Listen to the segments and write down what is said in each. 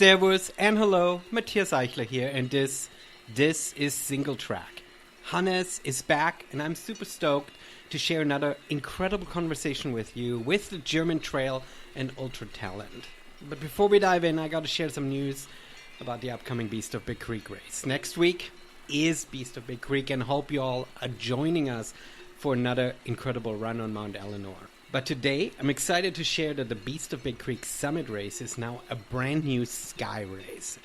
Servus and hello, Matthias Eichler here, and this is Single Track. Hannes is back, and I'm super stoked to share another incredible conversation with you with the German trail and ultra talent. But before we dive in, I got to share some news about the upcoming Beast of Big Creek race. Next week is Beast of Big Creek, and hope you all are joining us for another incredible run on Mount Eleanor. But today, I'm excited to share that the Beast of Big Creek Summit race is now a brand new sky race.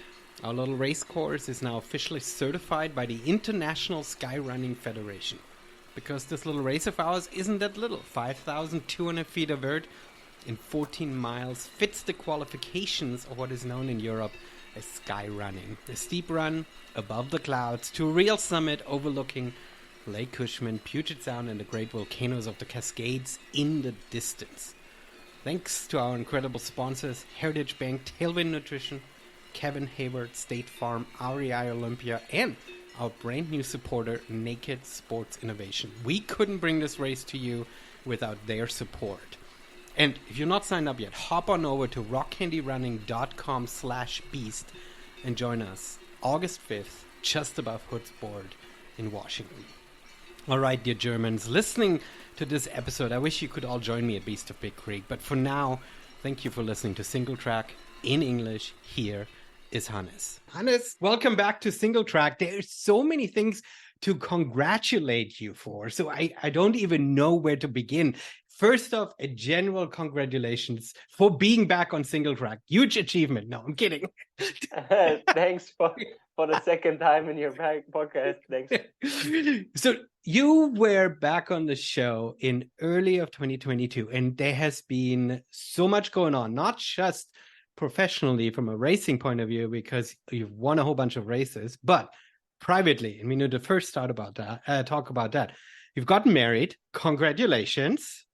Our little race course is now officially certified by the International Sky Running Federation. Because this little race of ours isn't that little, 5,200 feet of vert in 14 miles, fits the qualifications of what is known in Europe as sky running. A steep run above the clouds to a real summit overlooking Lake Cushman, Puget Sound, and the great volcanoes of the Cascades in the distance. Thanks to our incredible sponsors, Heritage Bank, Tailwind Nutrition, Kevin Hayward, State Farm, REI Olympia, and our brand new supporter, Naked Sports Innovation. We couldn't bring this race to you without their support. And if you're not signed up yet, hop on over to rockcandyrunning.com/beast and join us August 5th, just above Hood's Board in Washington. All right, dear Germans, listening to this episode, I wish you could all join me at Beast of Big Creek. But for now, thank you for listening to Single Track in English. Here is Hannes. Hannes, welcome back to Single Track. There's so many things to congratulate you for, so I don't even know where to begin. First off, a general congratulations for being back on Single Track. Huge achievement. No, I'm kidding. Thanks for the second time in your podcast. Thanks. So you were back on the show in early of 2022, and there has been so much going on, not just professionally from a racing point of view, because you've won a whole bunch of races, but privately. And we need to first talk about that. You've gotten married. Congratulations.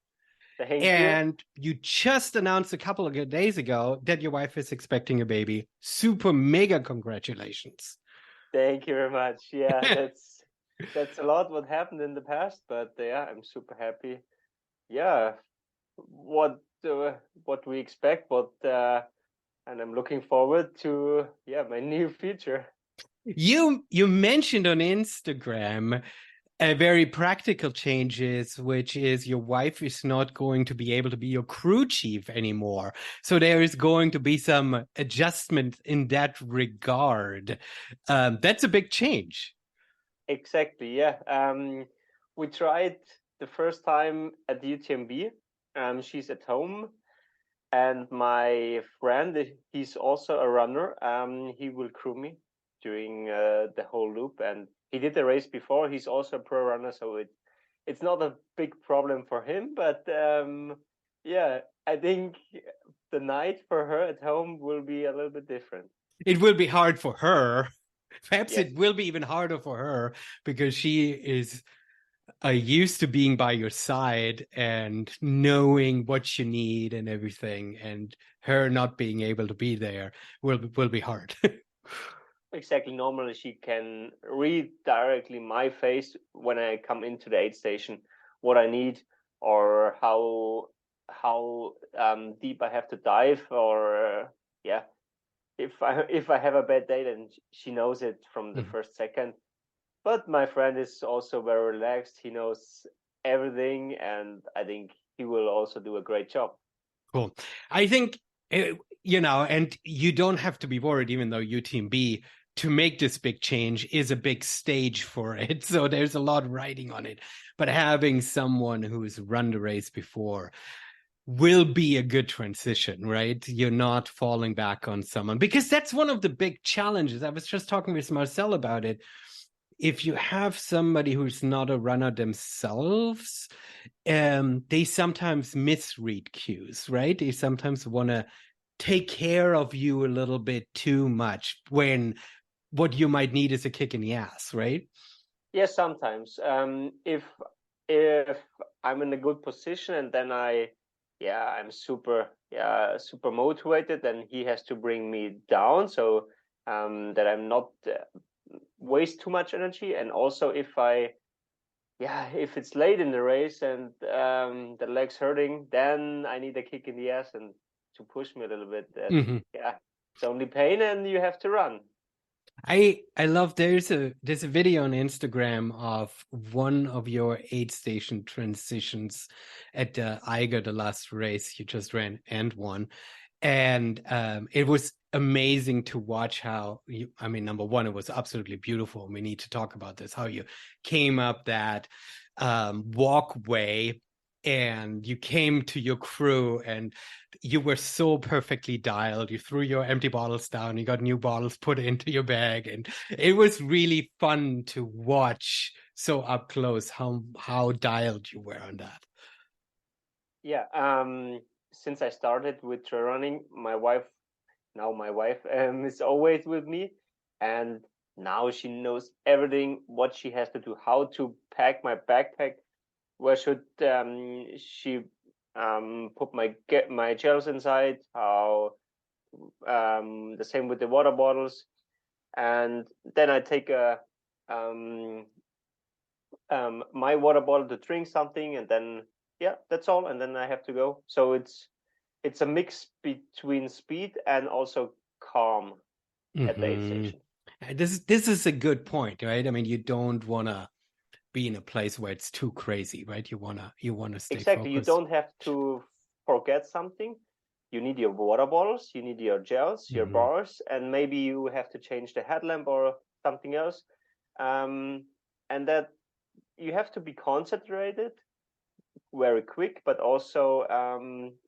Thank and you just announced a couple of days ago that your wife is expecting a baby. Super mega congratulations. Thank you very much. Yeah, that's a lot what happened in the past, but yeah, I'm super happy. Yeah, what we expect, and I'm looking forward to my new future. You mentioned on Instagram a very practical changes, which is your wife is not going to be able to be your crew chief anymore. So there is going to be some adjustment in that regard. That's a big change. Exactly, yeah. We tried the first time at the UTMB. She's at home. And my friend, he's also a runner. He will crew me during the whole loop. And he did the race before. He's also a pro runner, so it's not a big problem for him. But I think the night for her at home will be a little bit different. It will be hard for her. Perhaps Yes. It will be even harder for her because she is used to being by your side and knowing what you need and everything, and her not being able to be there will be hard. Exactly. Normally, she can read directly my face when I come into the aid station, what I need or how deep I have to dive, or if I have a bad day, then she knows it from the first second. But my friend is also very relaxed. He knows everything, and I think he will also do a great job. Cool. I think, and you don't have to be worried, even though UTMB, to make this big change is a big stage for it. So there's a lot riding on it. But having someone who's run the race before will be a good transition, right? You're not falling back on someone, because that's one of the big challenges. I was just talking with Marcel about it. If you have somebody who's not a runner themselves, they sometimes misread cues, right? They sometimes want to take care of you a little bit too much when what you might need is a kick in the ass, right? Yes, sometimes. If I'm in a good position and then I'm super motivated, then he has to bring me down so that I'm not waste too much energy. And also if it's late in the race and the leg's hurting, then I need a kick in the ass and to push me a little bit. It's only pain, and you have to run. I love there's a video on Instagram of one of your aid station transitions at Eiger, the last race you just ran and won. And it was amazing to watch how you, I mean, number one, it was absolutely beautiful. We need to talk about this, how you came up that walkway and you came to your crew and you were so perfectly dialed. You threw your empty bottles down, you got new bottles put into your bag, and it was really fun to watch so up close how dialed you were on that. Yeah. Since I started with trail running, my wife, is always with me, and now she knows everything what she has to do, how to pack my backpack, where should she put my gels inside, how the same with the water bottles, and then I take a my water bottle to drink something, and then yeah, that's all, and then I have to go. So it's a mix between speed and also calm at the aid Mm-hmm. station. This is a good point, right? I mean, you don't want to be in a place where it's too crazy, right? You wanna stay Exactly, you focused. don't have to forget something. You need your water bottles, you need your gels, your Mm-hmm. bars, and maybe you have to change the headlamp or something else. Um, and that you have to be concentrated very quick, but also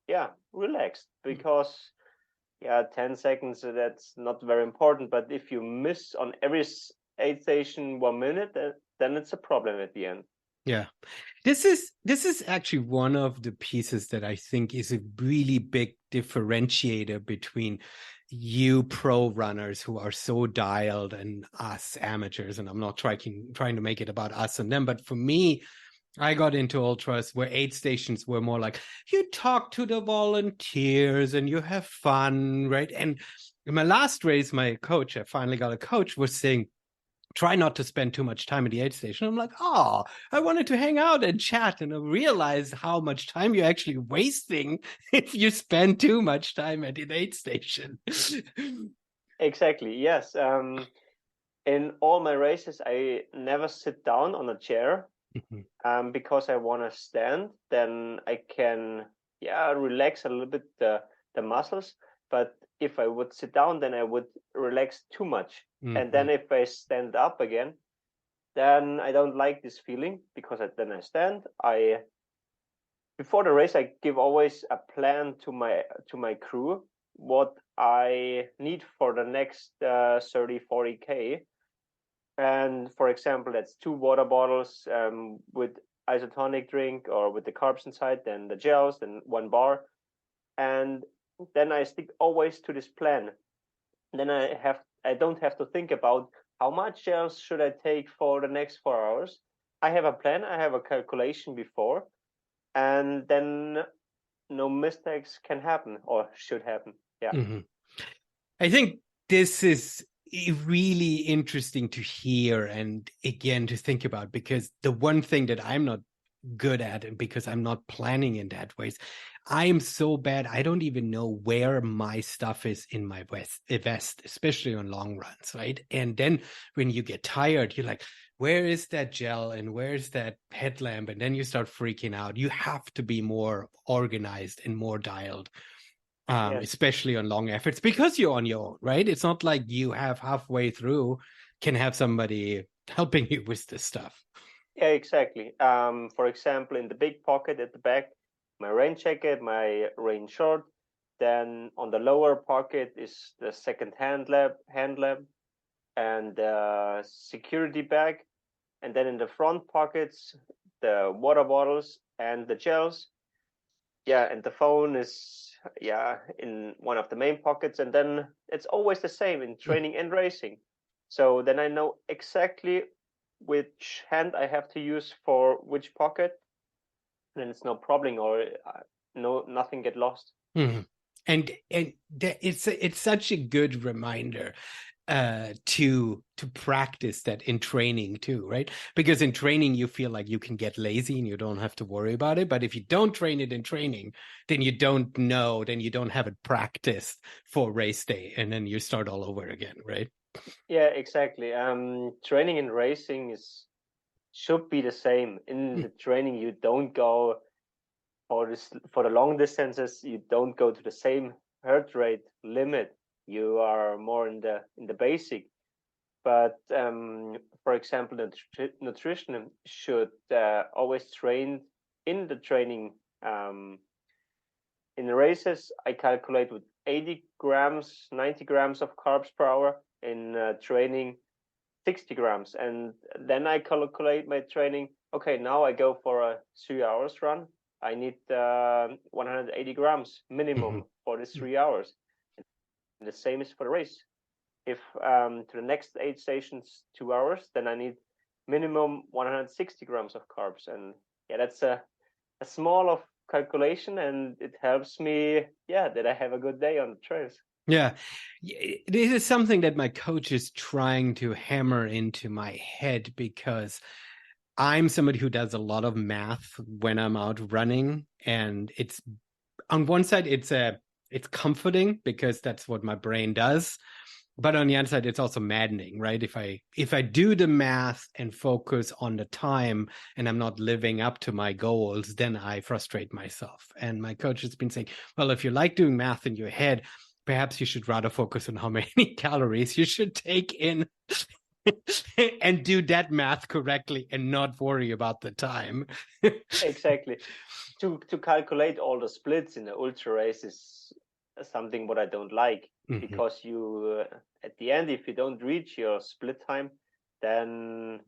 yeah, relaxed, because yeah, 10 seconds, that's not very important, but if you miss on every aid station 1 minute, then it's a problem at the end. Yeah. This is actually one of the pieces that I think is a really big differentiator between you pro runners who are so dialed and us amateurs. And I'm not trying to make it about us and them, but for me, I got into ultras where aid stations were more like you talk to the volunteers and you have fun, right? And in my last race, my coach, I finally got a coach, was saying, try not to spend too much time at the aid station. I'm like, oh, I wanted to hang out and chat, and I realized how much time you're actually wasting if you spend too much time at the aid station. Exactly, yes. In all my races, I never sit down on a chair because I want to stand. Then I can, yeah, relax a little bit the muscles. But if I would sit down, then I would relax too much. And Mm-hmm. then if I stand up again, then I don't like this feeling, because then I stand. I Before the race, I give always a plan to my crew, what I need for the next 30 40K. And for example, that's 2 water bottles with isotonic drink or with the carbs inside, then the gels, then 1 bar. And then I stick always to this plan. Then I don't have to think about how much gels should I take for the next 4 hours. I have a plan, I have a calculation before, and then no mistakes can happen or should happen. Yeah. Mm-hmm. I think this is really interesting to hear and again to think about, because the one thing that I'm not good at, and because I'm not planning in that ways, I am so bad. I don't even know where my stuff is in my vest, especially on long runs, right? And then when you get tired, you're like, where is that gel and where's that headlamp? And then you start freaking out. You have to be more organized and more dialed, Yes. especially on long efforts, because you're on your own, right? It's not like you have halfway through can have somebody helping you with this stuff. Yeah, exactly. For example, in the big pocket at the back, my rain jacket, my rain short. Then on the lower pocket is the second hand lamp, and the security bag. And then in the front pockets, the water bottles and the gels. Yeah, and the phone is, yeah, in one of the main pockets. And then it's always the same in training and racing. So then I know exactly which hand I have to use for which pocket, and it's no problem, or no, nothing get lost. Mm-hmm. And it's such a good reminder. to practice that in training too, right? Because in training you feel like you can get lazy and you don't have to worry about it. But if you don't train it in training, then you don't know, then you don't have it practiced for race day, and then you start all over again, right? Yeah, exactly. Training and racing should be the same. In the training, you don't go for the long distances. You don't go to the same heart rate limit. You are more in the basic. But for example, the nutrition should always train in the training. In the races, I calculate with 80 grams, 90 grams of carbs per hour. In training, 60 grams. And then I calculate my training. Okay, now I go for a 3 hours run. I need 180 grams minimum for this 3 hours. And the same is for the race. If to the next aid stations 2 hours, then I need minimum 160 grams of carbs. And yeah, that's a small of calculation, and it helps me, yeah, that I have a good day on the trails. Yeah, this is something that my coach is trying to hammer into my head, because I'm somebody who does a lot of math when I'm out running, and it's on one side it's comforting because that's what my brain does, but on the other side it's also maddening, right? If I do the math and focus on the time and I'm not living up to my goals, then I frustrate myself. And my coach has been saying, well, if you like doing math in your head, perhaps you should rather focus on how many calories you should take in and do that math correctly and not worry about the time. Exactly. To calculate all the splits in the ultra race is something what I don't like, because you at the end, if you don't reach your split time, then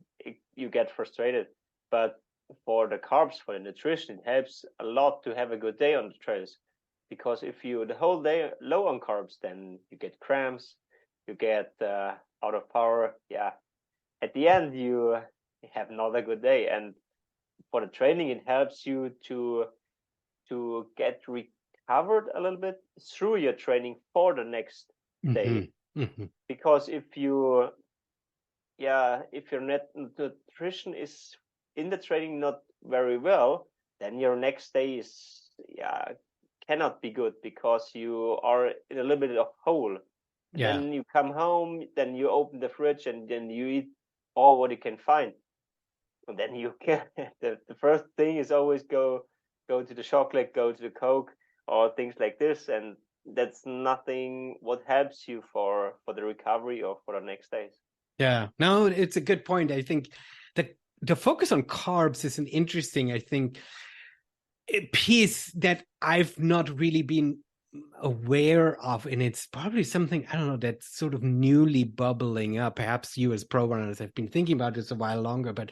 you get frustrated. But for the carbs, for the nutrition, it helps a lot to have a good day on the trails, because if you the whole day low on carbs, then you get cramps, you get out of power. Yeah, at the end you have not a good day. And for the training, it helps you to get recovered a little bit through your training for the next day. Because if your net nutrition is in the training not very well, then your next day is cannot be good, because you are in a little bit of hole. Then you come home, then you open the fridge, and then you eat all what you can find. And then you can the first thing is always go to the chocolate, go to the Coke, or things like this, and that's nothing what helps you for the recovery or for the next days. Yeah, no, it's a good point. I think that the focus on carbs is an interesting, I think, piece that I've not really been aware of, and it's probably something, I don't know, that's sort of newly bubbling up. Perhaps you as pro runners have been thinking about this a while longer, but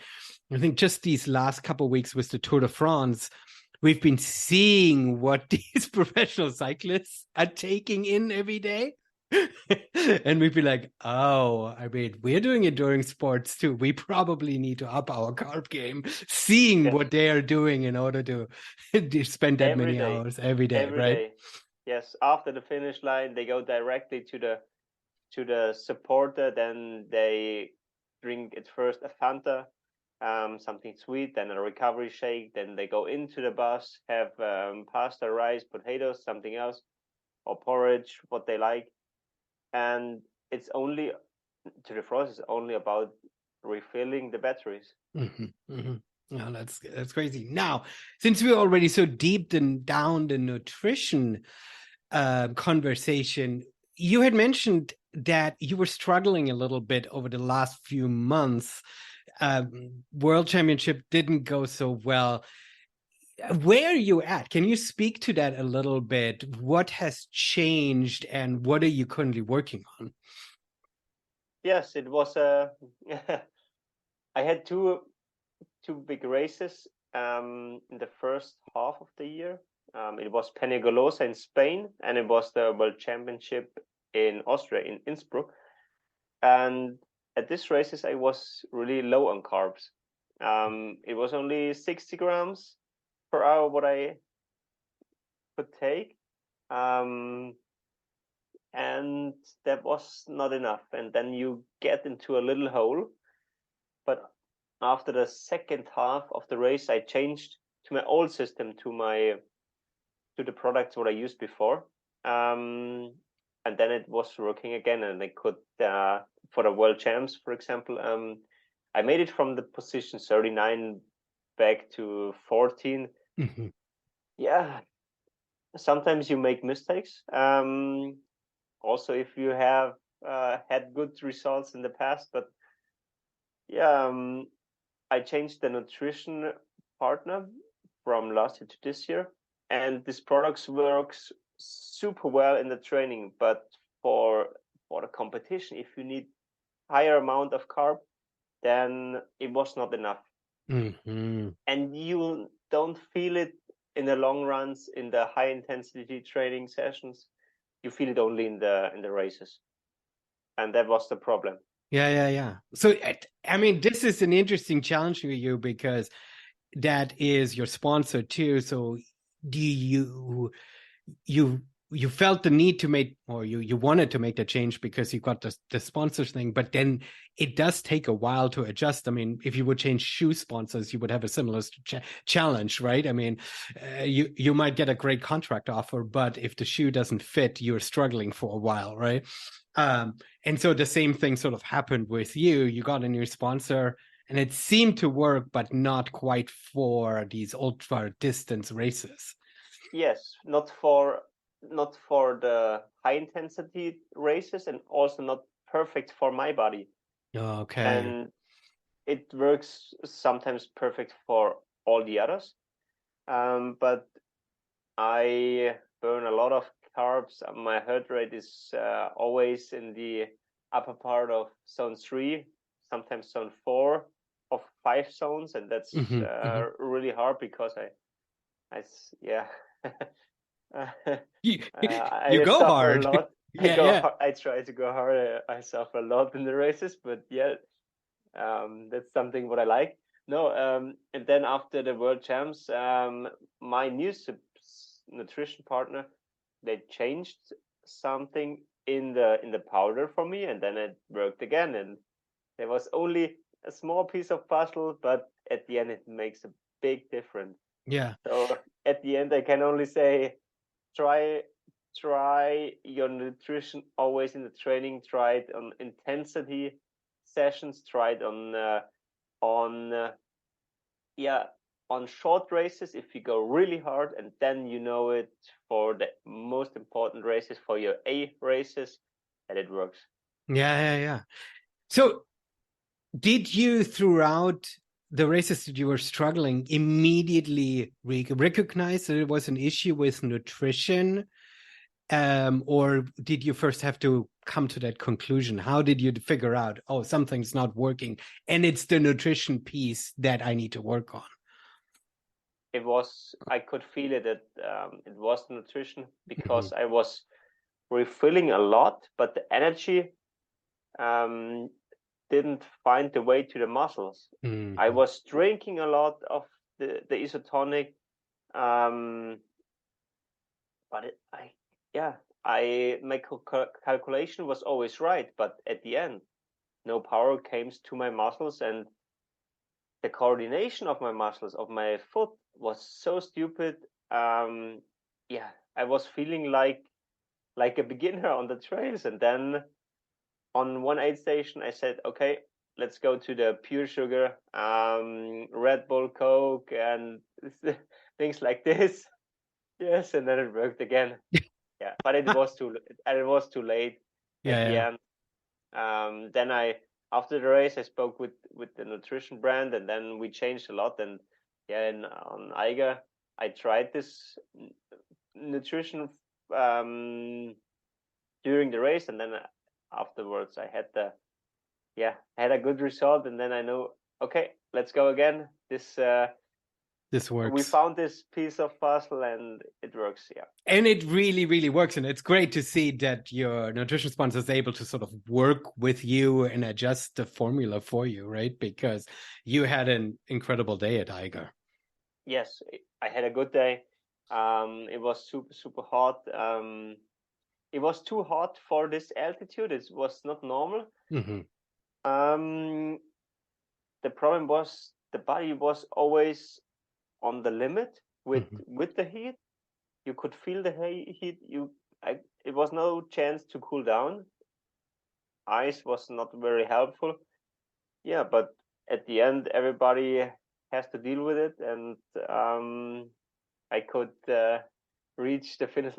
I think just these last couple of weeks with the Tour de France, we've been seeing what these professional cyclists are taking in every day. And we'd be like, oh, I mean, we're doing endurance sports too. We probably need to up our carb game, seeing what they are doing in order to spend that many hours every day, right? Day. Yes, after the finish line, they go directly to the supporter. Then they drink at first a Fanta, something sweet, then a recovery shake. Then they go into the bus, have pasta, rice, potatoes, something else, or porridge, what they like. And it's only to the frost is only about refilling the batteries. Oh, that's crazy. Now, since we're already so deep down the nutrition conversation, you had mentioned that you were struggling a little bit over the last few months. World Championship didn't go so well. Where are you at? Can you speak to that a little bit? What has changed and what are you currently working on? Yes, it was I had two big races in the first half of the year. It was Penigolosa in Spain, and it was the World Championship in Austria, in Innsbruck. And at these races, I was really low on carbs. It was only 60 grams per hour what I could take. and that was not enough. And then you get into a little hole. But after the second half of the race, I changed to my old system, to the products what I used before. And then it was working again, and I could for the world champs, for example, I made it from the position 39 back to 14. Mm-hmm. Yeah, sometimes you make mistakes. Also, if you have had good results in the past, but yeah, I changed the nutrition partner from last year to this year, and this product works super well in the training. But for the competition, if you need higher amount of carb, then it was not enough, Mm-hmm. and you don't feel it in the long runs in the high intensity training sessions. You feel it only in the races, and that was the problem. Yeah. So, I mean, this is an interesting challenge for you because that is your sponsor too. So, do you felt the need to make, or you wanted to make the change because you got the sponsors thing, but then it does take a while to adjust. I mean, if you would change shoe sponsors, you would have a similar challenge, right? I mean, you might get a great contract offer, but if the shoe doesn't fit, you're struggling for a while, right? And so the same thing sort of happened with you. You got a new sponsor, and it seemed to work, but not quite for these ultra distance races. Yes, not for the high intensity races, and also not perfect for my body. Okay. And it works sometimes perfect for all the others. But I burn a lot of carbs. My heart rate is always in the upper part of zone 3, sometimes zone 4 of 5 zones, and that's really hard because yeah. You, you I go suffer a hard. lot. Yeah. I try to go hard. I suffer a lot in the races, but yeah, that's something what I like. No, and then after the world champs, my new nutrition partner, they changed something in the powder for me, and then it worked again. And there was only a small piece of puzzle, but at the end it makes a big difference. Yeah. So at the end, I can only say try your nutrition always in the training. Try it on intensity sessions. Try it on yeah, on short races if you go really hard, and then you know it for the most important races, for your A races, and it works. Yeah. So did you, throughout the races that you were struggling, immediately recognize that it was an issue with nutrition? Or did you first have to come to that conclusion? How did you figure out, oh, something's not working and it's the nutrition piece that I need to work on? I could feel it that it was nutrition, because Mm-hmm. I was refilling a lot, but the energy um, didn't find the way to the muscles. I Mm-hmm. was drinking a lot of the isotonic, um, but my calculation was always right, but at the end, no power came to my muscles, and the coordination of my muscles of my foot was so stupid. Um, yeah, I was feeling like a beginner on the trails, and then on one aid station, I said, okay, let's go to the pure sugar, Red Bull, Coke, and things like this. Yes, and then it worked again. Yeah, but it was too late at the Yeah. end. Then after the race, I spoke with the nutrition brand, and then we changed a lot. And yeah, on Eiger, I tried this nutrition during the race, and then afterwards, I had a good result, and then I know, okay, let's go again. This We works. found this piece of puzzle, and it works. Yeah. And it really works. And it's great to see that your nutrition sponsor is able to sort of work with you and adjust the formula for you, right? Because you had an incredible day at Eiger. Yes, I had a good day. It was super hot. it was too hot for this altitude. It was not normal. Hmm. Um, the problem was the body was always on the limit Hmm. with the heat. You could feel the heat. It was no chance to cool down. Ice was not very helpful. Yeah, but at the end, everybody has to deal with it, and I could reach the finish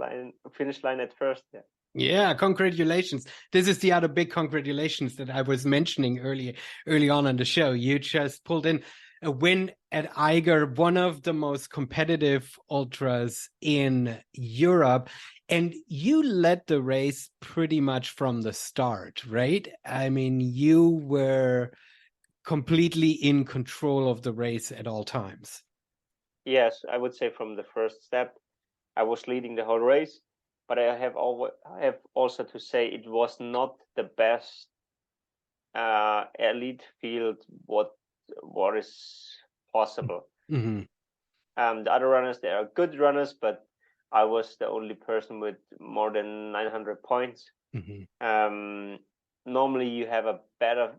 line at first. Yeah. Yeah, congratulations. This is the other big congratulations that I was mentioning early on in the show. You just pulled in a win at Eiger, one of the most competitive ultras in Europe. And you led the race pretty much from the start, right? I mean, you were completely in control of the race at all times. Yes, I would say from the first step, I was leading the whole race, but I have also to say it was not the best elite field what is possible. Mm-hmm. The other runners, they are good runners, but I was the only person with more than 900 points. Mm-hmm. Normally, you have a better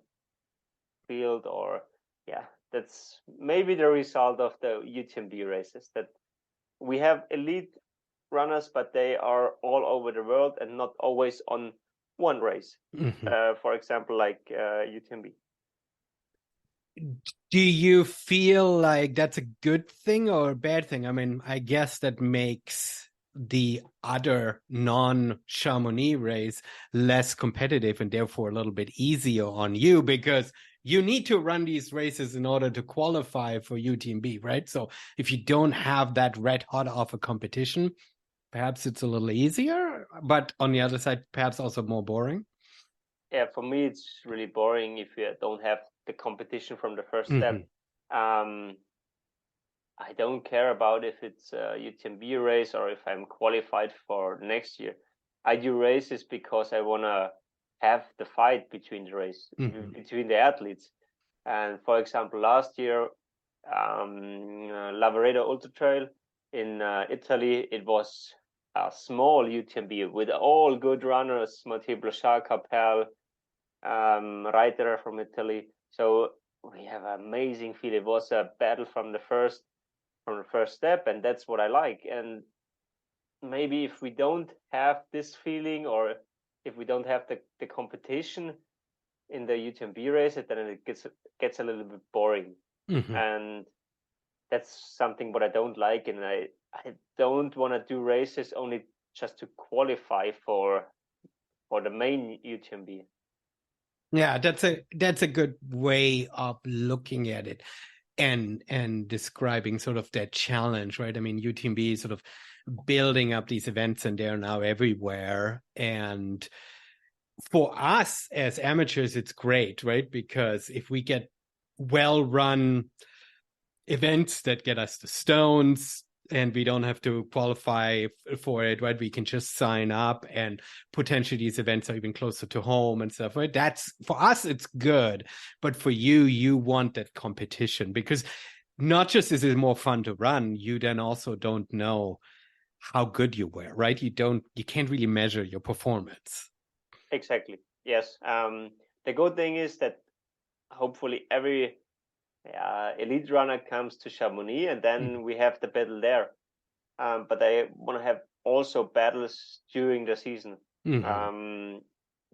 field, or yeah, that's maybe the result of the UTMB races that we have elite runners, but they are all over the world and not always on one race. Mm-hmm. For example, like UTMB. Do you feel like that's a good thing or a bad thing? I mean, I guess that makes the other non-Chamonix race less competitive and therefore a little bit easier on you because you need to run these races in order to qualify for UTMB, right? So if you don't have that red hot of a competition, perhaps it's a little easier, but on the other side, perhaps also more boring. Yeah, for me, it's really boring if you don't have the competition from the first Mm-hmm. step. Um, I don't care about if it's a UTMB race or if I'm qualified for next year. I do races because I want to have the fight between Mm-hmm. between the athletes. And for example, last year, Lavaredo Ultra Trail in Italy, it was a small UTMB with all good runners, Mathieu Blochard, Capel, Reiter from Italy. So we have an amazing feel. It was a battle from the first step, and that's what I like. And maybe if we don't have this feeling, or if we don't have the competition in the UTMB race, then it gets a little bit boring. Mm-hmm. And that's something what I don't like. And I don't want to do races only just to qualify for the main UTMB. Yeah, that's a good way of looking at it and describing sort of that challenge, right? I mean, UTMB is sort of building up these events and they're now everywhere. And for us as amateurs, it's great, right? Because if we get well run events that get us the stones and we don't have to qualify for it, right? We can just sign up and potentially these events are even closer to home and stuff, right? That's for us, it's good. But for you, you want that competition because not just is it more fun to run, you then also don't know how good you were, right? You can't really measure your performance. Exactly. Yes. The good thing is that hopefully every elite runner comes to Chamonix, and Mm-hmm. then we have the battle there. But I want to have also battles during the season. Mm-hmm. Um,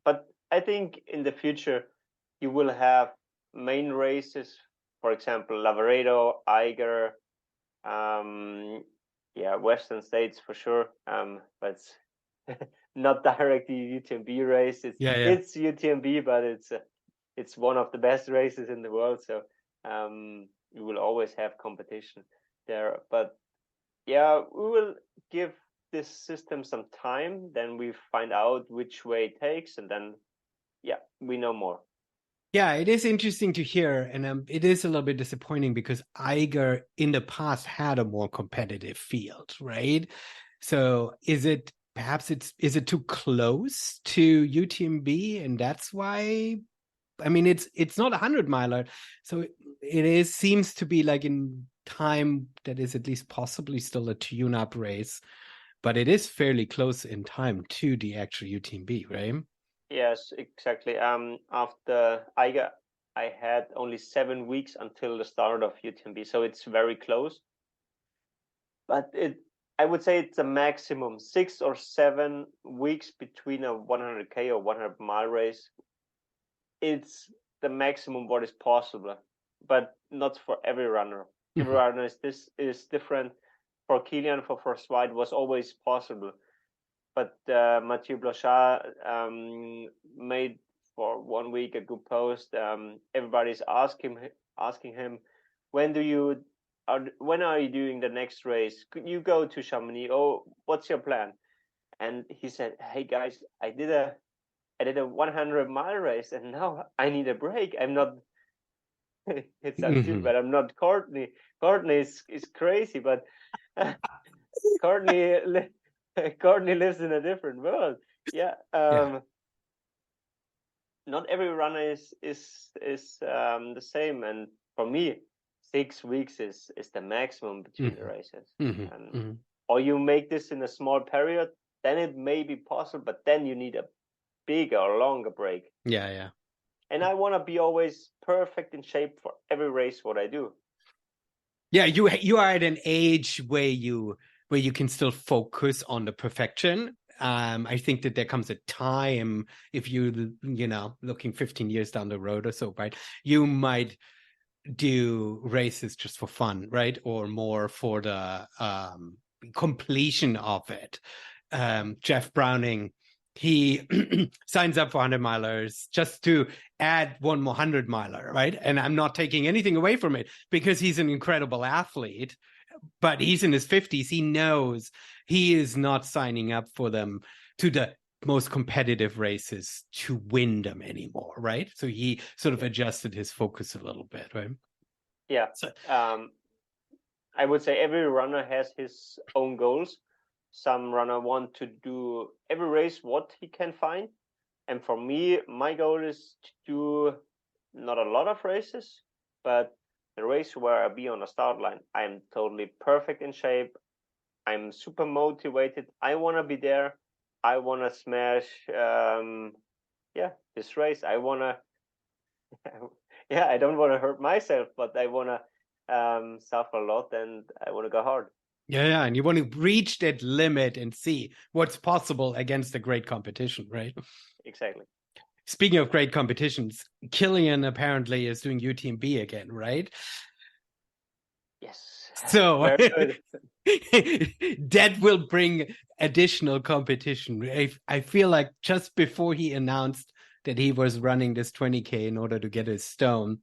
but I think in the future you will have main races, for example, Lavaredo, Eiger, um, yeah, Western States for sure. But not directly UTMB race. Yeah, yeah. It's UTMB, but it's one of the best races in the world. So you will always have competition there. But yeah, we will give this system some time. Then we find out which way it takes, and then yeah, we know more. Yeah, it is interesting to hear, and it is a little bit disappointing because Eiger in the past had a more competitive field, right? So is it too close to UTMB, and that's why? I mean, it's not 100 miler, so it is seems to be like in time that is at least possibly still a tune-up race. but it is fairly close in time to the actual UTMB, right? Yes, exactly. After I had only 7 weeks until the start of UTMB, so it's very close. But I would say it's a maximum 6 or 7 weeks between a 100K or 100-mile race. It's the maximum what is possible, but not for every runner. Every runner is different. For Kilian, for Swide was always possible, but Mathieu Blanchard made for 1 week a good post. Everybody's asking him, when are you doing the next race? Could you go to Chamonix? Oh, what's your plan? And he said, hey guys, I did a 100-mile race, and now I need a break. I'm not. It sounds stupid, but I'm not Courtney. Courtney is crazy, but Courtney Courtney lives in a different world. Yeah. Yeah. Not every runner is the same, and for me, 6 weeks is the maximum between the races. And or you make this in a small period, then it may be possible, but then you need a bigger or longer break. Yeah. And I want to be always perfect in shape for every race what I do. Yeah, you are at an age where you can still focus on the perfection. I think that there comes a time, if you looking 15 years down the road or so, right, you might do races just for fun, right, or more for the completion of it. Jeff Browning, he signs up for 100-milers just to add one more 100-miler, right? And I'm not taking anything away from it because he's an incredible athlete, but he's in his 50s. He knows he is not signing up for them to the most competitive races to win them anymore, right? So he sort of adjusted his focus a little bit, right? Yeah. So, I would say every runner has his own goals. Some runner want to do every race what he can find. And for me, my goal is to do not a lot of races, but the race where I be on the start line, I am totally perfect in shape. I'm super motivated. I want to be there. I want to smash, this race. I want to, I don't want to hurt myself, but I want to suffer a lot, and I want to go hard. Yeah, and you want to reach that limit and see what's possible against a great competition, right? Exactly. Speaking of great competitions, Kilian apparently is doing UTMB again, right? Yes. So Very good. that will bring additional competition. I feel like just before he announced that he was running this 20K in order to get his stone,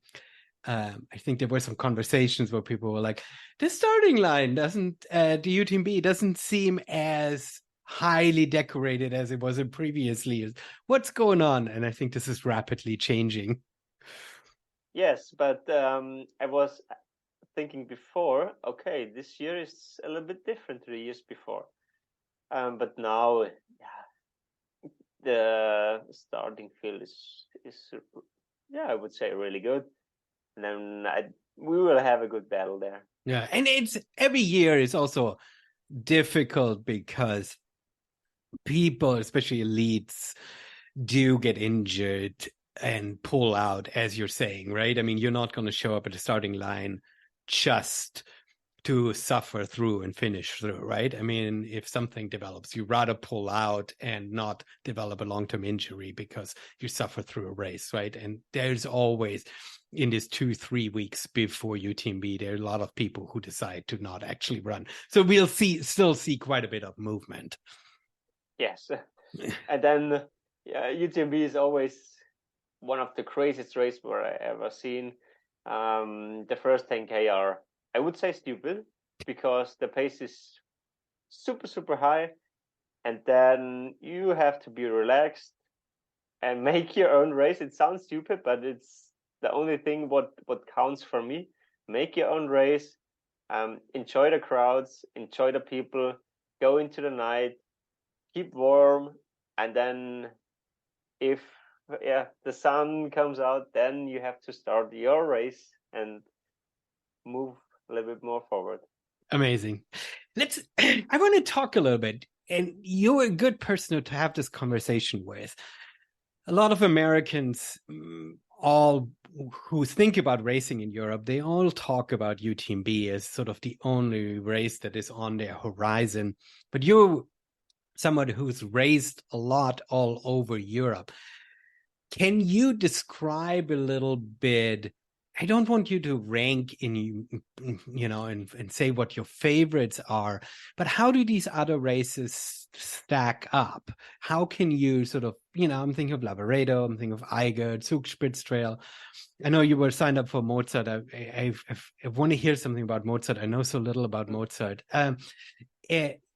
I think there were some conversations where people were like, the starting line doesn't, the UTMB doesn't seem as highly decorated as it was in previous years. What's going on? And I think this is rapidly changing. Yes, but I was thinking before, okay, this year is a little bit different to the years before. But now, the starting field is I would say really good. And then we will have a good battle there. Yeah, and it's every year is also difficult because people, especially elites, do get injured and pull out, as you're saying, right? I mean, you're not going to show up at the starting line just to suffer through and finish through, right? I mean, if something develops, you rather pull out and not develop a long-term injury because you suffer through a race, right? And there's always, in these 2-3 weeks before UTMB, there are a lot of people who decide to not actually run. So we'll still see quite a bit of movement. Yes. And then UTMB is always one of the craziest races where I ever seen. The first 10K are, I would say, stupid because the pace is super, super high. And then you have to be relaxed and make your own race. It sounds stupid, but it's the only thing what counts for me. Make your own race, enjoy the crowds, enjoy the people, go into the night, keep warm, and then if the sun comes out, then you have to start your race and move a little bit more forward. Amazing. I want to talk a little bit. and you're a good person to have this conversation with. A lot of Americans, all who think about racing in Europe, they all talk about UTMB as sort of the only race that is on their horizon. But you're someone who's raced a lot all over Europe. Can you describe a little bit? I don't want you to rank and say what your favorites are, but how do these other races stack up? How can you sort of, I'm thinking of Lavaredo, I'm thinking of Eiger, Zugspitz Trail. I know you were signed up for Mozart. I want to hear something about Mozart. I know so little about Mozart.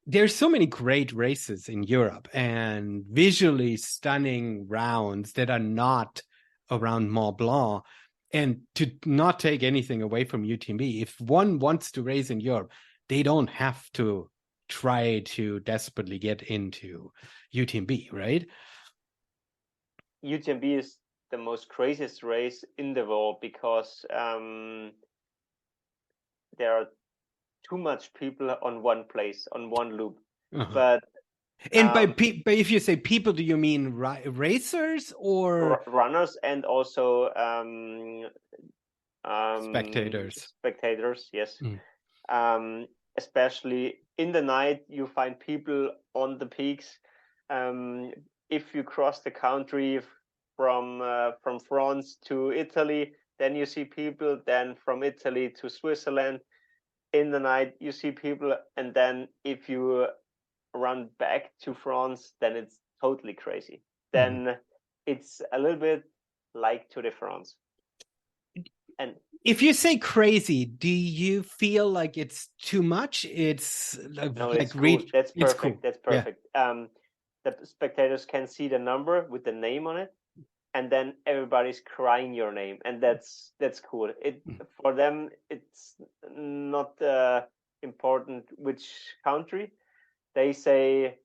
There's so many great races in Europe and visually stunning rounds that are not around Mont Blanc. And to not take anything away from UTMB, if one wants to race in Europe, they don't have to try to desperately get into UTMB, right? UTMB is the most craziest race in the world because there are too much people on one place, on one loop. But and by if you say people, do you mean racers or runners and also spectators? Spectators, yes. Especially in the night, you find people on the peaks. If you cross the country from France to Italy, then you see people. Then from Italy to Switzerland, in the night you see people, and then if you run back to France, then it's totally crazy. Then it's a little bit like Tour de France. And if you say crazy, do you feel like it's too much? It's no, like it's cool. That's perfect. It's cool. That's perfect. Yeah. The spectators can see the number with the name on it, and then everybody's crying your name, and that's cool. It for them, it's not important which country. They say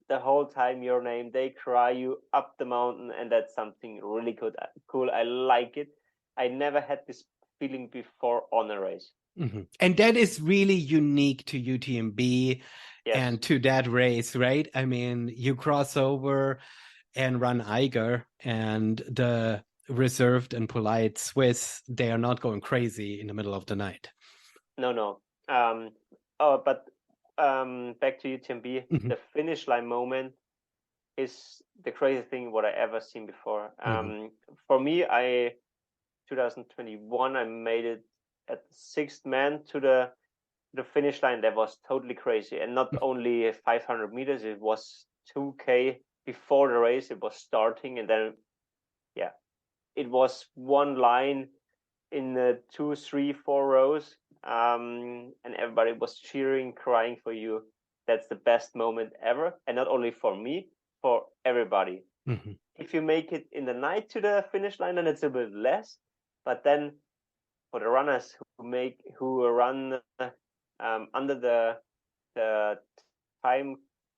the whole time your name. They cry you up the mountain, and that's something really good, cool. I like it. I never had this feeling before on a race. And that is really unique to UTMB and to that race, right? I mean, you cross over and run Eiger, and the reserved and polite Swiss, they are not going crazy in the middle of the night. No. But back to UTMB, the finish line moment is the craziest thing what I ever seen before. For me, 2021, I made it at the sixth man to the finish line. That was totally crazy, and not only 500 meters. It was 2K before the race. It was starting, and then it was one line in the 2, 3, 4 rows, and everybody was cheering, crying for you. That's the best moment ever, and not only for me, for everybody. If you make it in the night to the finish line, then it's a bit less. But then for the runners who run under the time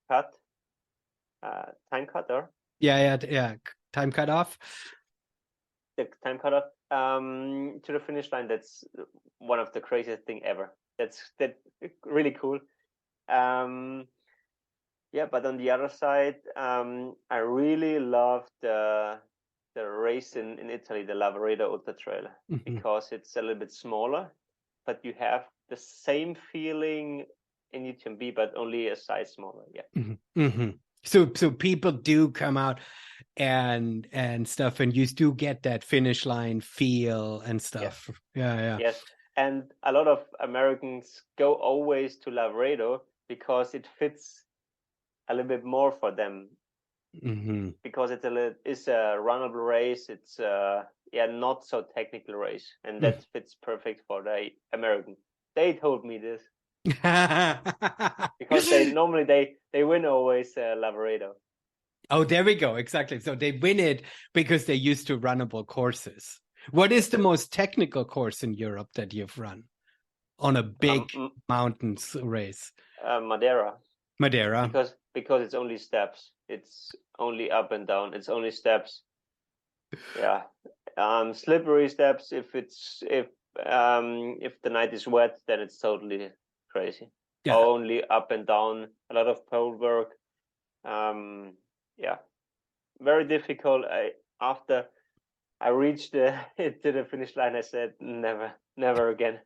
cut, or time cut off. The time cut off to the finish line. That's one of the craziest thing ever. That's really cool. But on the other side, I really love the race in Italy, the Lavaredo Ultra Trail, because it's a little bit smaller, but you have the same feeling in UTMB, but only a size smaller. So people do come out and stuff, and you do get that finish line feel and stuff. Yes, and a lot of Americans go always to Lavaredo because it fits a little bit more for them, because it's a runnable race. It's not so technical race, and that fits perfect for the American. They told me this because they win always Lavaredo. Oh, there we go. Exactly. So they win it because they're used to runnable courses. What is the most technical course in Europe that you've run on a big mountains race? Madeira. Because it's only steps. It's only up and down. It's only steps. Yeah, slippery steps. If the night is wet, then it's totally crazy. Yeah. only up and down, a lot of pole work. Yeah, very difficult. After I reached to the finish line, I said, never again.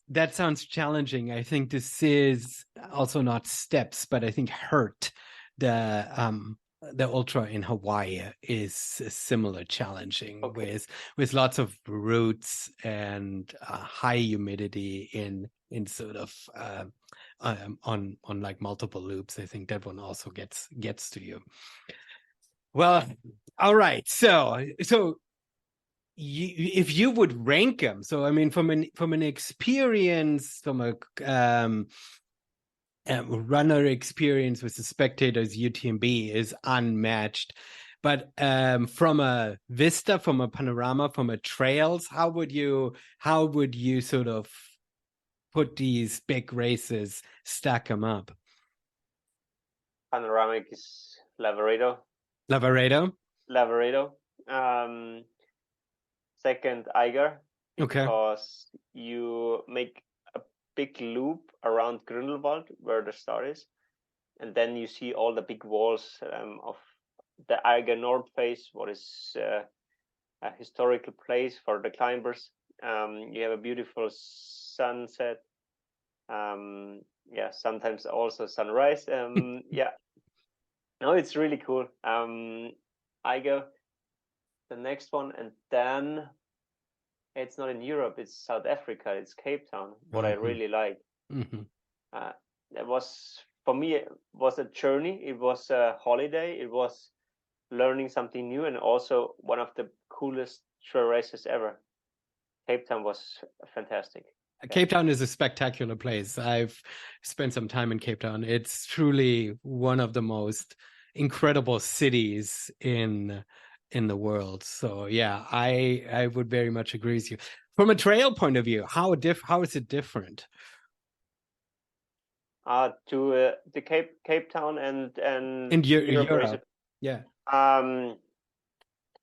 That sounds challenging. I think this is also not steps, but I think Hurt, the ultra in Hawaii, is similar challenging Okay. with lots of roots and high humidity in sort of on like multiple loops. I think that one also gets to you. Well, all right. So if you would rank them, so I mean, from an experience, from a runner experience with the spectators, UTMB is unmatched. But from a vista, from a panorama, from a trails, how would you sort of put these big races, stack them up? Panoramic is Lavaredo. Lavaredo. Second, Eiger, Okay. because you make a big loop around Grindelwald where the start is, and then you see all the big walls of the Eiger North face, what is a historical place for the climbers. You have a beautiful sunset. Yeah, sometimes also sunrise. Yeah, no, it's really cool. Eiger, the next one, and then it's not in Europe, it's South Africa, it's Cape Town, what I really like. It was, for me, it was a journey, it was a holiday, it was learning something new, and also one of the coolest trail races ever. Cape Town was fantastic. Cape Town is a spectacular place. I've spent some time in Cape Town. It's truly one of the most incredible cities in the world. So yeah, I would very much agree with you. From a trail point of view, how is it different? To the Cape Town and Europe race. Yeah.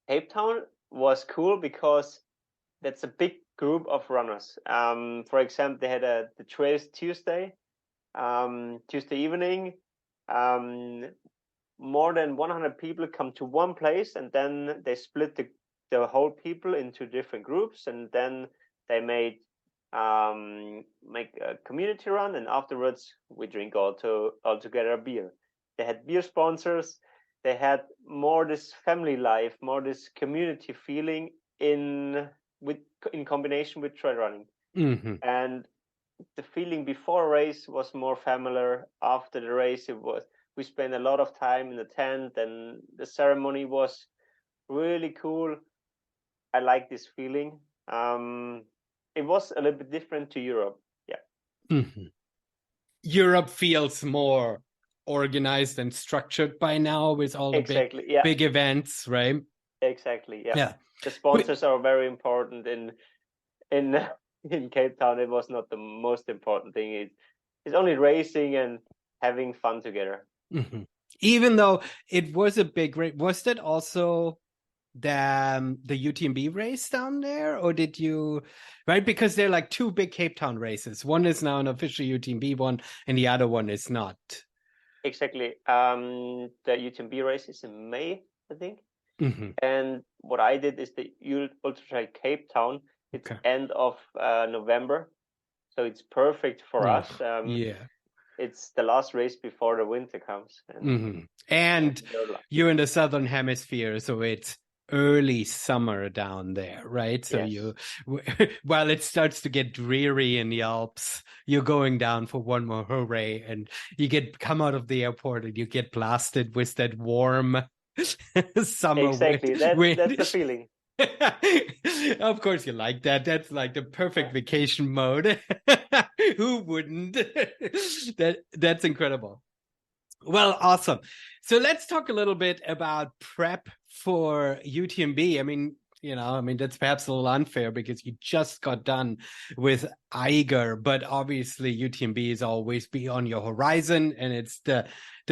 Cape Town was cool because that's a big group of runners. For example, they had the trails Tuesday evening. More than 100 people come to one place, and then they split the whole people into different groups, and then they make a community run, and afterwards we drink all together a beer. They had beer sponsors. They had more this family life, more this community feeling in combination with trail running. And the feeling before a race was more familiar. After the race, we spent a lot of time in the tent, and the ceremony was really cool. I like this feeling. It was a little bit different to Europe. Yeah. Europe feels more organized and structured by now with all the big events, right? Exactly. Yeah. The sponsors are very important in Cape Town. It was not the most important thing. It's only racing and having fun together. Even though it was a big race, was that also the UTMB race down there, or did you, right? Because they're like two big Cape Town races. One is now an official UTMB one, and the other one is not. Exactly. The UTMB race is in May, I think. And what I did is the Ultra Trail Cape Town. It's end of November, so it's perfect for us. It's the last race before the winter comes. And you're in the southern hemisphere, so it's early summer down there, right? So while it starts to get dreary in the Alps, you're going down for one more hooray, and you come out of the airport and you get blasted with that warm summer wind. That's the feeling. Of course you like that. That's like the perfect vacation mode. Who wouldn't? That's incredible. Well, awesome. So let's talk a little bit about prep for UTMB. I mean, that's perhaps a little unfair because you just got done with Eiger, but obviously UTMB is always be on your horizon, and it's the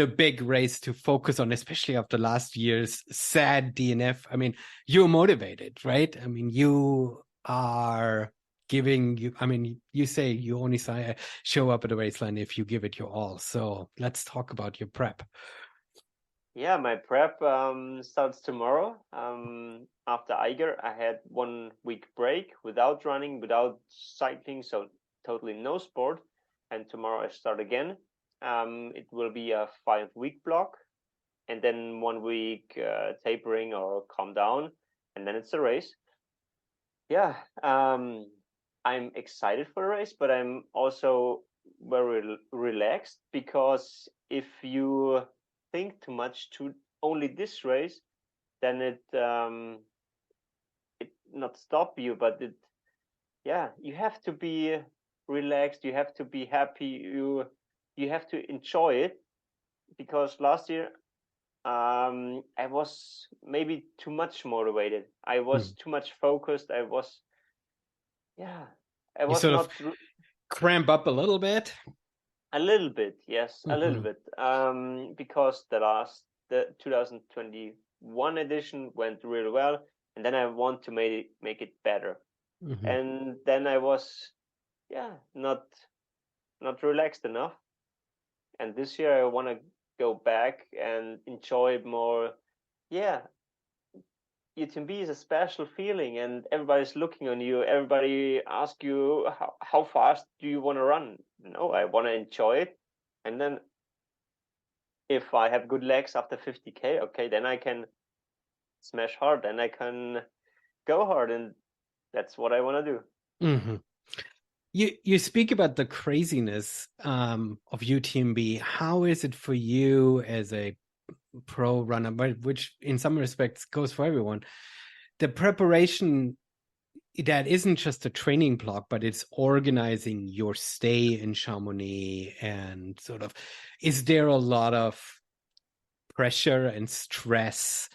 big race to focus on, especially after last year's sad DNF. I mean, you're motivated, right? I mean, you are giving you, I mean, you say you only show up at the raceline if you give it your all. So let's talk about your prep. Yeah, my prep starts tomorrow. After Eiger, I had 1 week break without running, without cycling, so totally no sport. And tomorrow I start again. It will be a 5 week block, and then 1 week tapering or calm down, and then it's a race. Yeah, I'm excited for the race, but I'm also very relaxed, because if you think too much to only this race, then it not stop you, but you have to be relaxed, you have to be happy, you have to enjoy it, because last year I was maybe too much motivated, I was too much focused, yeah I You was sort of not cramp up a little bit. a little bit, yes, a little Mm-hmm. bit, because the 2021 edition went really well, and then I want to make it better, Mm-hmm. and then I was, not relaxed enough, and this year I want to go back and enjoy more. Yeah, UTMB is a special feeling, and everybody's looking on you. Everybody asks you, how fast do you want to run? No, I want to enjoy it. And then if I have good legs after 50K, okay, then I can smash hard, and I can go hard, and that's what I want to do. Mm-hmm. You speak about the craziness of UTMB. How is it for you as a pro runner, but which in some respects goes for everyone? The preparation that isn't just a training block, but it's organizing your stay in Chamonix, and sort of, is there a lot of pressure and stress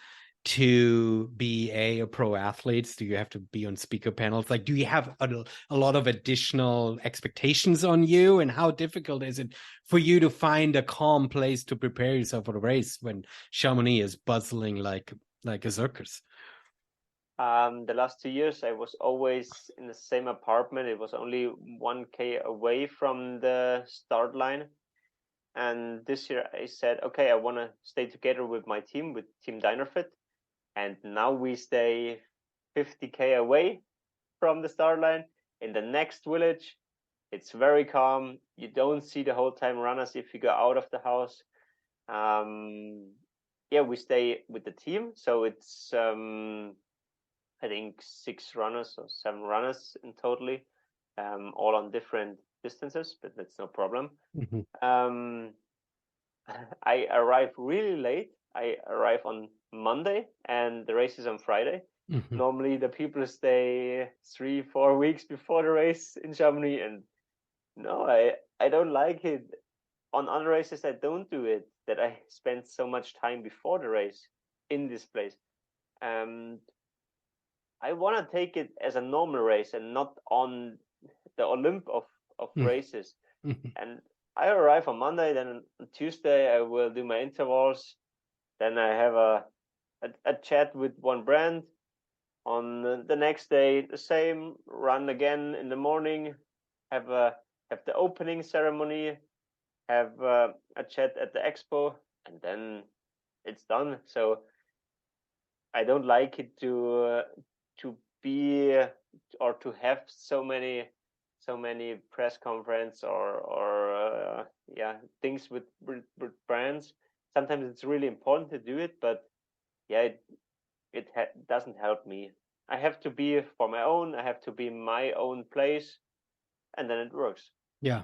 to be a pro athlete? Do you have to be on speaker panels? Like, do you have a lot of additional expectations on you? And how difficult is it for you to find a calm place to prepare yourself for the race when Chamonix is bustling like a circus? The last 2 years, I was always in the same apartment. It was only 1K away from the start line. And this year I said, okay, I want to stay together with my team, with Team Dynerfit. And now we stay 50K away from the start line in the next village. It's very calm. You don't see the whole time runners if you go out of the house. We stay with the team. So it's, I think, 6 runners or 7 runners in totally, all on different distances, but that's no problem. Mm-hmm. I arrive really late. I arrive on Monday, and the race is on Friday. Mm-hmm. Normally, the people stay 3-4 weeks before the race in Chamonix, and no, I don't like it. On other races, I don't do it. That I spend so much time before the race in this place. And I want to take it as a normal race and not on the Olymp of races. Mm-hmm. And I arrive on Monday, then on Tuesday I will do my intervals. Then I have a chat with one brand. On the next day, the same, run again in the morning, have the opening ceremony, have a chat at the expo, and then it's done. So I don't like it to be or to have so many press conference or things with brands. Sometimes it's really important to do it, but it doesn't help me. I have to be for my own. I have to be my own place, and then it works. Yeah,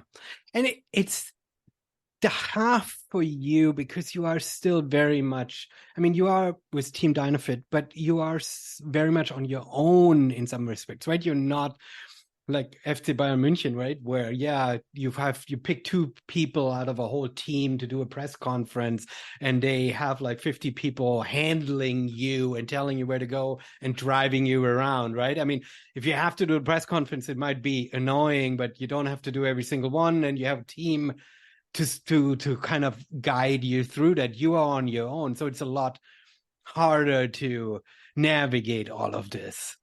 and it's the half for you, because you are still very much, I mean, you are with Team Dynafit, but you are very much on your own in some respects, right? You're not like FC Bayern München, right? Where, you pick 2 people out of a whole team to do a press conference, and they have like 50 people handling you and telling you where to go and driving you around, right? I mean, if you have to do a press conference, it might be annoying, but you don't have to do every single one, and you have a team to kind of guide you through that. You are on your own, so it's a lot harder to navigate all of this.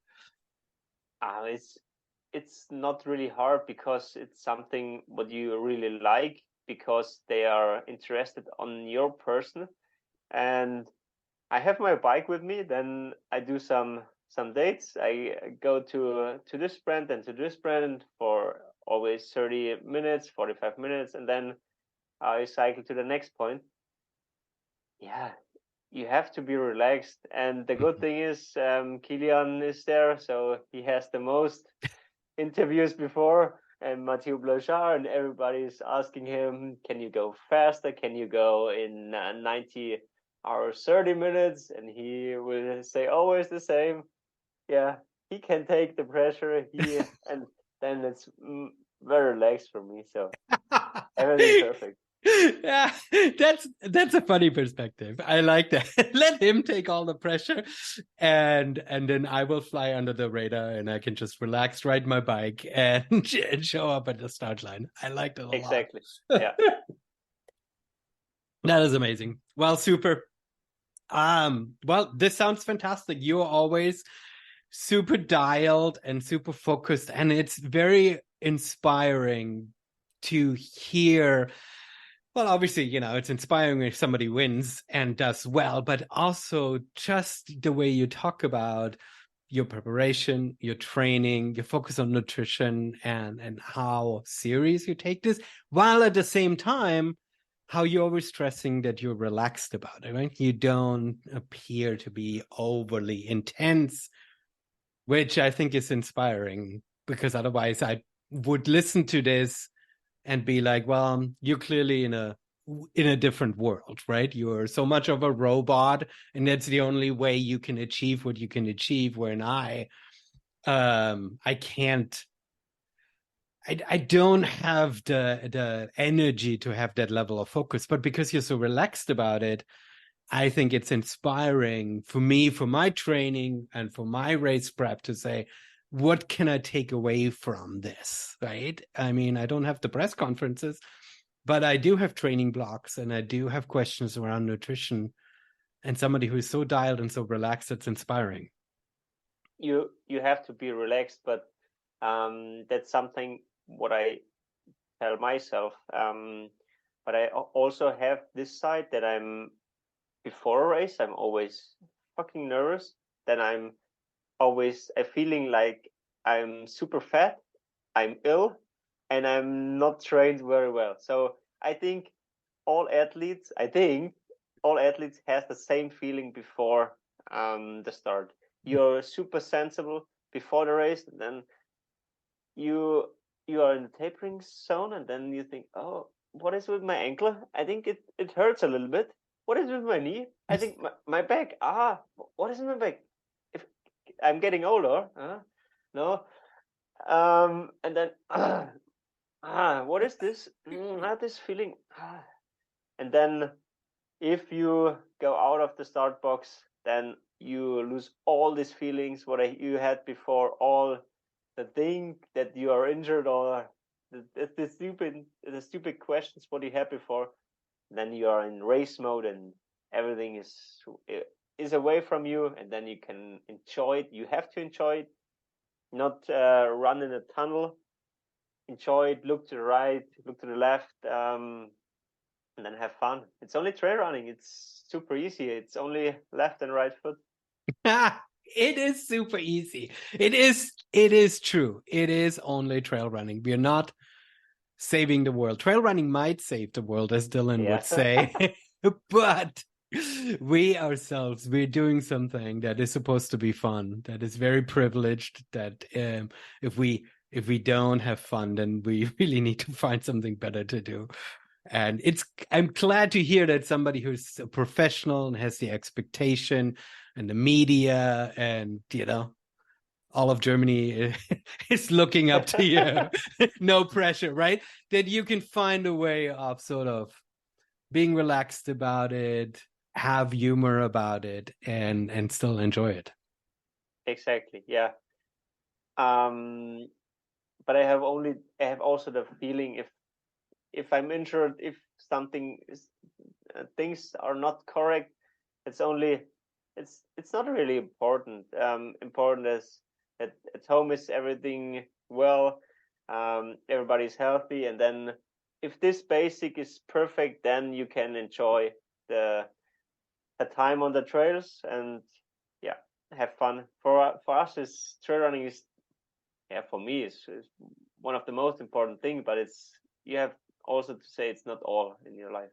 It's not really hard because it's something what you really like, because they are interested on your person. And I have my bike with me. Then I do some dates. I go to this brand and to this brand for always 30 minutes, 45 minutes, and then I cycle to the next point. Yeah, you have to be relaxed. And the good thing is, Kilian is there, so he has the most interviews before, and Mathieu Blanchard, and everybody's asking him, can you go faster? Can you go in 90 hours, 30 minutes? And he will say always the same. Yeah, he can take the pressure. And then it's very relaxed for me. So everything perfect. Yeah, that's a funny perspective. I like that. Let him take all the pressure, and then I will fly under the radar, and I can just relax, ride my bike, and, and show up at the start line. I liked it a lot. Exactly. Yeah. That is amazing. Well, super. Well, this sounds fantastic. You're always super dialed and super focused, and it's very inspiring to hear. Well, obviously, it's inspiring if somebody wins and does well, but also just the way you talk about your preparation, your training, your focus on nutrition, and how serious you take this, while at the same time, how you're always stressing that you're relaxed about it, right? You don't appear to be overly intense, which I think is inspiring, because otherwise I would listen to this and be like, well, you're clearly in a different world, right? You're so much of a robot, and that's the only way you can achieve what you can achieve. When I can't, I don't have the energy to have that level of focus. But because you're so relaxed about it, I think it's inspiring for me, for my training and for my race prep, to say, what can I take away from this, right? I mean, I don't have the press conferences, but I do have training blocks, and I do have questions around nutrition, and somebody who is so dialed and so relaxed, it's inspiring. You have to be relaxed, but that's something what I tell myself. But I also have this side that I'm before a race, I'm always fucking nervous. Then I feeling like I'm super fat, I'm ill, and I'm not trained very well. So I think all athletes has the same feeling before the start. You're super sensible before the race, and then you you are in the tapering zone, and then you think, oh, what is with my ankle? I think it hurts a little bit. What is with my knee? I think my back. What is in my back? If I'm getting older, no. And then what is this? Not this feeling. And then if you go out of the start box, then you lose all these feelings what you had before, all the thing that you are injured, or the stupid questions what you had before. Then you are in race mode, and everything is away from you, and then you can enjoy it. You have to enjoy it, not run in a tunnel. Enjoy it. Look to the right, look to the left. And then have fun. It's only trail running. It's super easy. It's only left and right foot. It is super easy. It is true. It is only trail running. We're not saving the world. Trail running might save the world, as Dylan would say, but we ourselves, we're doing something that is supposed to be fun, that is very privileged, that if we don't have fun, then we really need to find something better to do. And I'm glad to hear that somebody who's a professional and has the expectation, and the media, and all of Germany is looking up to you. No pressure, right? That you can find a way of sort of being relaxed about it, have humor about it, and still enjoy it. Exactly. Yeah. But I have also the feeling, if I'm injured, if something is things are not correct, it's only it's not really important. Important as at home is everything well, everybody's healthy, and then if this basic is perfect, then you can enjoy the time on the trails and yeah, have fun. For us, is trail running is for me is one of the most important thing, but it's you have also to say it's not all in your life.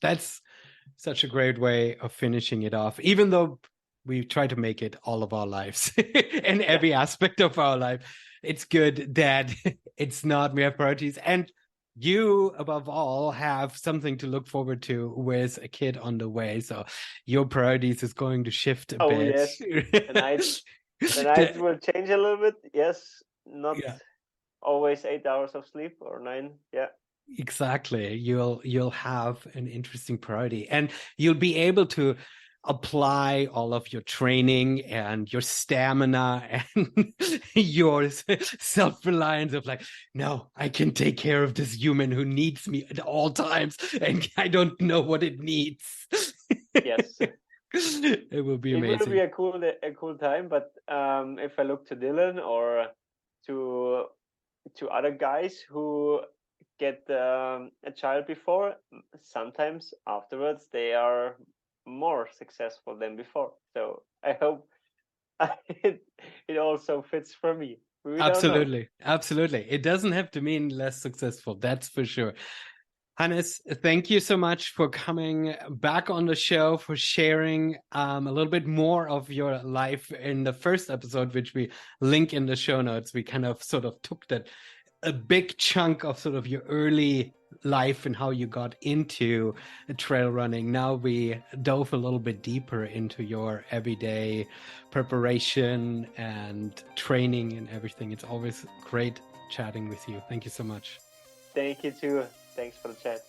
That's such a great way of finishing it off, even though we try to make it all of our lives in every aspect of our life. It's good that it's not, we have priorities, and you above all have something to look forward to with a kid on the way, so your priorities is going to shift a bit. Yes, the night will change a little bit. Yes, not always 8 hours of sleep or 9. Yeah, exactly. You'll have an interesting priority, and you'll be able to apply all of your training and your stamina and your self-reliance of like, no, I can take care of this human who needs me at all times, and I don't know what it needs. Yes. It will be amazing. It will be a cool time, but if I look to Dylan or to other guys who get a child before, sometimes afterwards they are more successful than before. So I hope it also fits for me. We absolutely, absolutely. It doesn't have to mean less successful. That's for sure. Hannes, thank you so much for coming back on the show, for sharing a little bit more of your life in the first episode, which we link in the show notes. We kind of sort of took that a big chunk of sort of your early life and how you got into trail running. Now we dove a little bit deeper into your everyday preparation and training and everything. It's always great chatting with you. Thank you so much. Thank you too. Thanks for the chat.